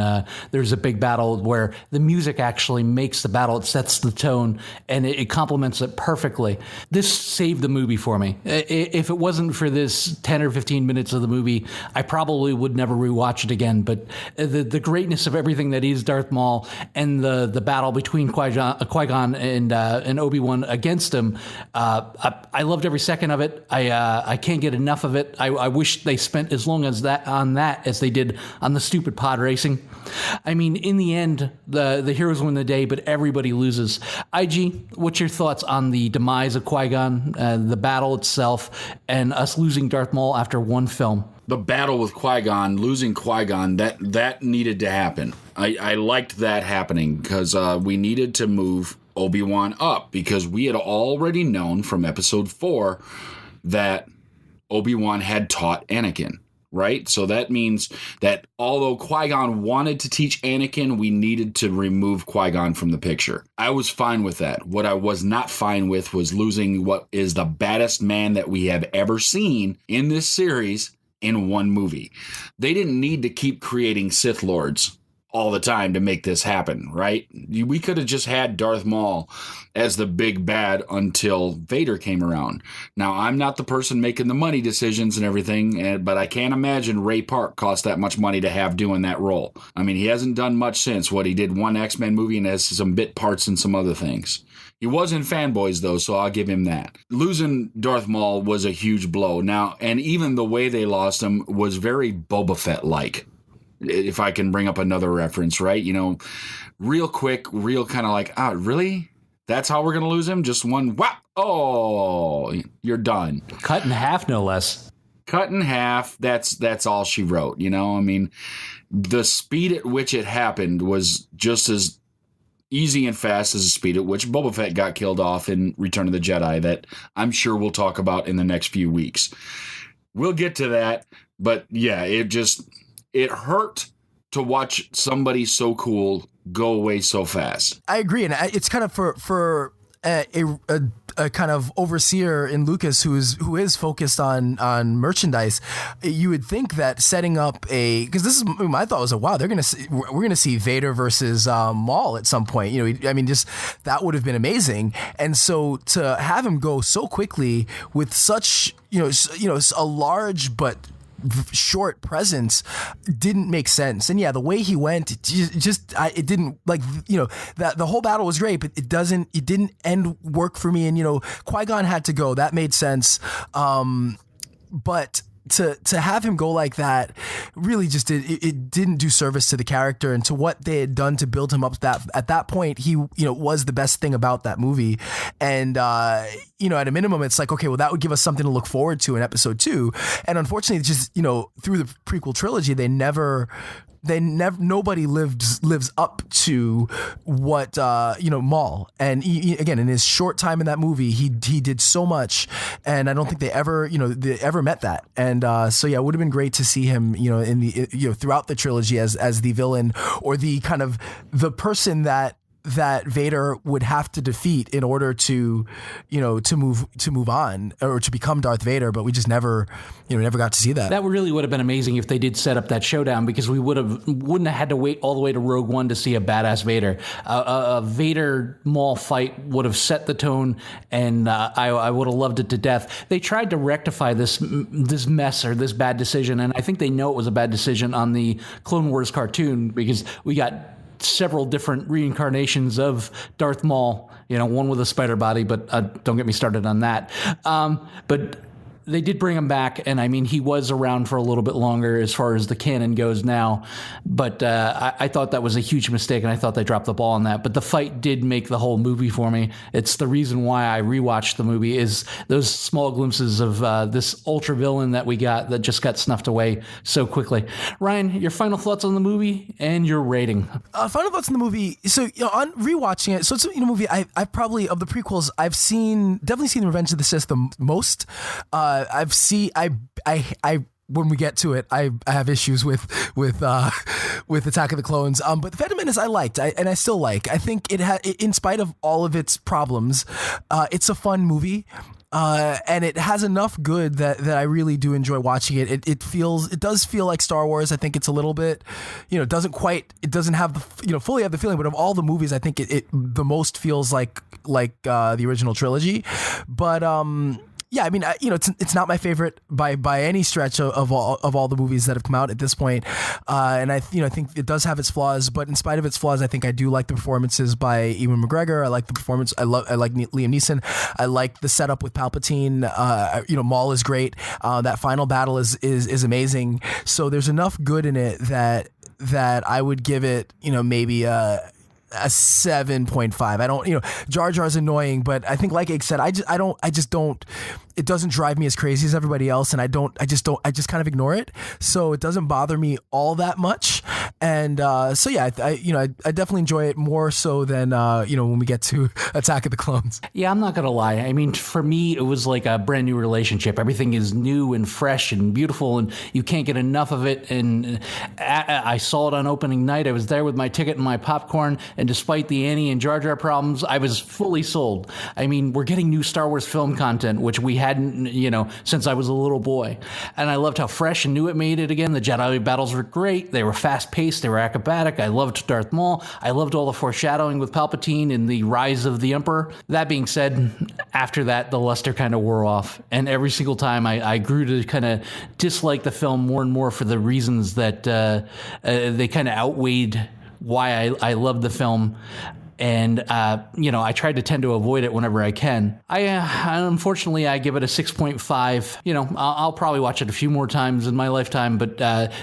there's a big battle where the music actually makes the battle. It sets the tone, and it complements it perfectly. This saved the movie for me. If it wasn't for this 10 or 15 minutes of the movie, I probably would never rewatch it again. But the greatness of everything that is Darth Maul, and the battle between Qui-Gon and Obi-Wan against him, I loved every second of it. I can't get enough of it. I wish they spent as long as that as they did on the stupid pod racing. I mean, in the end, the heroes win the day, but everybody loses. IG, what's your thoughts on the demise of Qui-Gon, the battle itself, and us losing Darth Maul after one film? The battle with Qui-Gon, losing Qui-Gon, that needed to happen. I liked that happening because we needed to move Obi-Wan up, because we had already known from episode 4 that Obi-Wan had taught Anakin. Right? So that means that although Qui-Gon wanted to teach Anakin, we needed to remove Qui-Gon from the picture. I was fine with that. What I was not fine with was losing what is the baddest man that we have ever seen in this series in one movie. They didn't need to keep creating Sith Lords all the time to make this happen, right? We could have just had Darth Maul as the big bad until Vader came around. Now, I'm not the person making the money decisions and everything, but I can't imagine Ray Park cost that much money to have doing that role. I mean, he hasn't done much since. He did one X-Men movie and has some bit parts and some other things. He was in Fanboys, though, so I'll give him that. Losing Darth Maul was a huge blow. Now, and even the way they lost him was very Boba Fett-like. If I can bring up another reference, right? Real quick, real kind of like, really? That's how we're going to lose him? Just one whap. Oh, you're done. Cut in half, no less. Cut in half. That's all she wrote. I mean, the speed at which it happened was just as easy and fast as the speed at which Boba Fett got killed off in Return of the Jedi that I'm sure we'll talk about in the next few weeks. We'll get to that. But yeah, it hurt to watch somebody so cool go away so fast. I agree, and it's kind of for a kind of overseer in Lucas who is focused on merchandise. You would think that setting up because this is my thought was wow, we're gonna see Vader versus Maul at some point. I mean, just that would have been amazing. And so to have him go so quickly with such a large but short presence didn't make sense. And yeah, the way he went, it didn't that the whole battle was great, but it didn't end work for me. And Qui-Gon had to go. That made sense. But to have him go like that really just didn't do service to the character and to what they had done to build him up. At that point he was the best thing about that movie. And at a minimum it's like, okay, well, that would give us something to look forward to in episode 2. And unfortunately just through the prequel trilogy nobody lives up to what Maul, and he, again, in his short time in that movie he did so much, and I don't think they ever met that. And so yeah, it would have been great to see him in the throughout the trilogy as the villain, or the kind of the person that Vader would have to defeat in order to move on or to become Darth Vader, but we just never got to see that. That really would have been amazing if they did set up that showdown, because we wouldn't have had to wait all the way to Rogue One to see a badass Vader. A Vader Maul fight would have set the tone, and I would have loved it to death. They tried to rectify this mess or this bad decision, and I think they know it was a bad decision on the Clone Wars cartoon, because we got several different reincarnations of Darth Maul, one with a spider body, but don't get me started on that. But they did bring him back, and I mean, he was around for a little bit longer as far as the canon goes now, but I thought that was a huge mistake, and I thought they dropped the ball on that. But the fight did make the whole movie for me. It's the reason why I rewatched the movie, is those small glimpses of this ultra villain that we got that just got snuffed away so quickly. Ryan, your final thoughts on the movie and your rating? Final thoughts on the movie. So on rewatching it, so it's a movie I probably, of the prequels, I've definitely seen Revenge of the Sith the most. When we get to it, I have issues with Attack of the Clones. But Phantom Menace I liked, and I still like. I think in spite of all of its problems, it's a fun movie. And it has enough good that I really do enjoy watching it. It does feel like Star Wars. I think it's a little bit, it doesn't have the, fully have the feeling, but of all the movies, I think it the most feels like the original trilogy. But, yeah, I mean, it's not my favorite by any stretch of all the movies that have come out at this point, and I think it does have its flaws. But in spite of its flaws, I think I do like the performances by Ewan McGregor. I like the performance. I like Liam Neeson. I like the setup with Palpatine. Maul is great. That final battle is amazing. So there's enough good in it that I would give it maybe a 7.5. I don't, Jar Jar's annoying, but I think, like Ig said, I just don't, it doesn't drive me as crazy as everybody else, and I just kind of ignore it. So it doesn't bother me all that much. And so yeah, I definitely enjoy it more so than when we get to Attack of the Clones. Yeah, I'm not gonna lie. I mean, for me, it was like a brand new relationship. Everything is new and fresh and beautiful, and you can't get enough of it. And I saw it on opening night. I was there with my ticket and my popcorn, and despite the Annie and Jar Jar problems, I was fully sold. I mean, we're getting new Star Wars film content, which we hadn't, since I was a little boy. And I loved how fresh and new it made it again. The Jedi battles were great. They were fast-paced. space. They were acrobatic. I loved Darth Maul. I loved all the foreshadowing with Palpatine in the Rise of the Emperor. That being said, after that, the luster kind of wore off. And every single time I grew to kind of dislike the film more and more for the reasons that they kind of outweighed why I loved the film. And, I try to tend to avoid it whenever I can. Unfortunately, I give it a 6.5. I'll probably watch it a few more times in my lifetime, but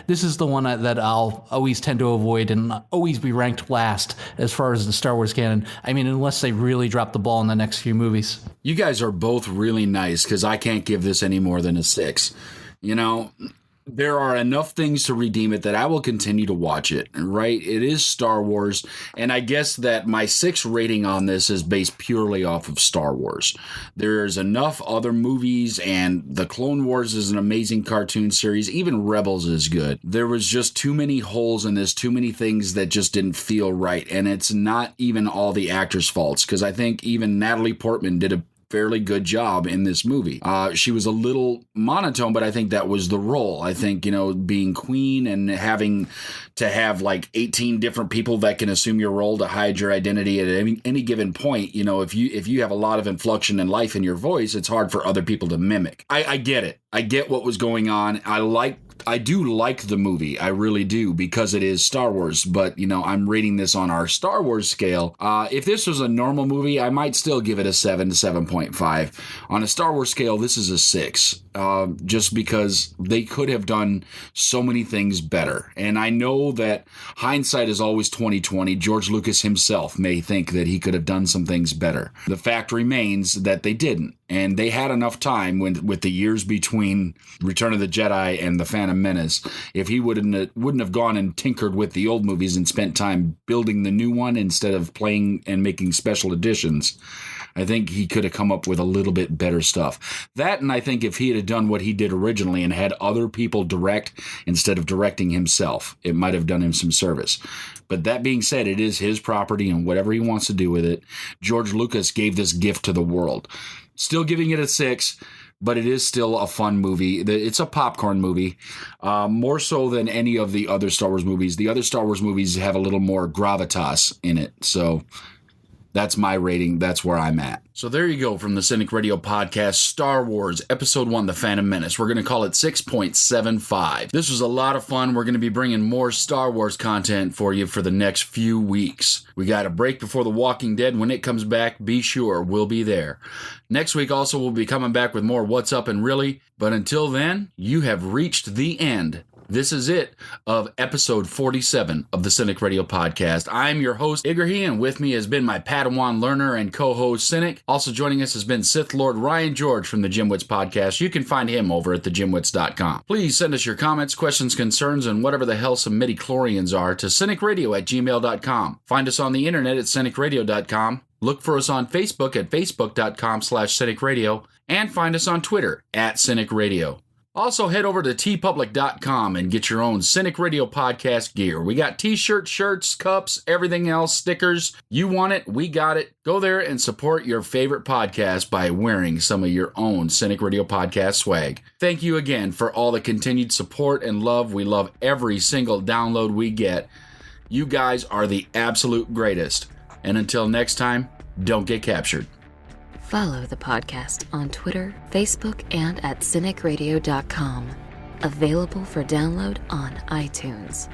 this is the one that I'll always tend to avoid and always be ranked last as far as the Star Wars canon. I mean, unless they really drop the ball in the next few movies. You guys are both really nice because I can't give this any more than a 6. There are enough things to redeem it that I will continue to watch it, right? It is Star Wars, and I guess that my 6 rating on this is based purely off of Star Wars. There's enough other movies, and The Clone Wars is an amazing cartoon series. Even Rebels is good. There was just too many holes in this, too many things that just didn't feel right, and it's not even all the actors' faults, because I think even Natalie Portman did a fairly good job in this movie. She was a little monotone, but I think that was the role. I think, being queen and having to have like 18 different people that can assume your role to hide your identity at any given point, if you have a lot of inflection and life in your voice, it's hard for other people to mimic. I get it. I get what was going on. I do like the movie. I really do, because it is Star Wars. But, I'm rating this on our Star Wars scale. If this was a normal movie, I might still give it a 7 to 7.5. On a Star Wars scale, this is a 6. Just because they could have done so many things better. And I know that hindsight is always 20/20. George Lucas himself may think that he could have done some things better. The fact remains that they didn't. And they had enough time with the years between Return of the Jedi and the Phantom Menace. If he wouldn't have gone and tinkered with the old movies and spent time building the new one instead of playing and making special editions, I think he could have come up with a little bit better stuff. That, and I think if he had done what he did originally and had other people direct instead of directing himself, it might have done him some service. But that being said, it is his property and whatever he wants to do with it. George Lucas gave this gift to the world. Still giving it a 6, but it is still a fun movie. It's a popcorn movie, more so than any of the other Star Wars movies. The other Star Wars movies have a little more gravitas in it, so that's my rating. That's where I'm at. So there you go from the Cynic Radio podcast, Star Wars Episode 1, The Phantom Menace. We're going to call it 6.75. This was a lot of fun. We're going to be bringing more Star Wars content for you for the next few weeks. We got a break before The Walking Dead. When it comes back, be sure we'll be there. Next week also we'll be coming back with more What's Up and Really. But until then, you have reached the end. This is it of episode 47 of the Cynic Radio podcast. I'm your host, Igrahi, and with me has been my Padawan learner and co-host, Cynic. Also joining us has been Sith Lord Ryan George from the Jimwits podcast. You can find him over at thejimwits.com. Please send us your comments, questions, concerns, and whatever the hell some midichlorians are to cynicradio@gmail.com. Find us on the internet at cynicradio.com. Look for us on Facebook at facebook.com/cynicradio, and find us on Twitter at Cynic Radio. Also, head over to tpublic.com and get your own Cynic Radio podcast gear. We got t-shirts, shirts, cups, everything else, stickers. You want it, we got it. Go there and support your favorite podcast by wearing some of your own Cynic Radio podcast swag. Thank you again for all the continued support and love. We love every single download we get. You guys are the absolute greatest. And until next time, don't get captured. Follow the podcast on Twitter, Facebook, and at CINIKRADIO.com. Available for download on iTunes.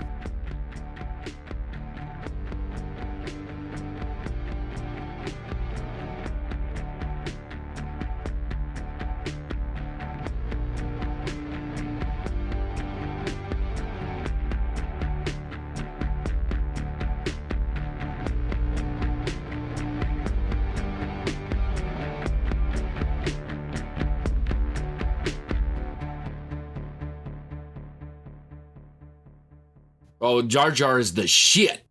Oh, Jar Jar is the shit.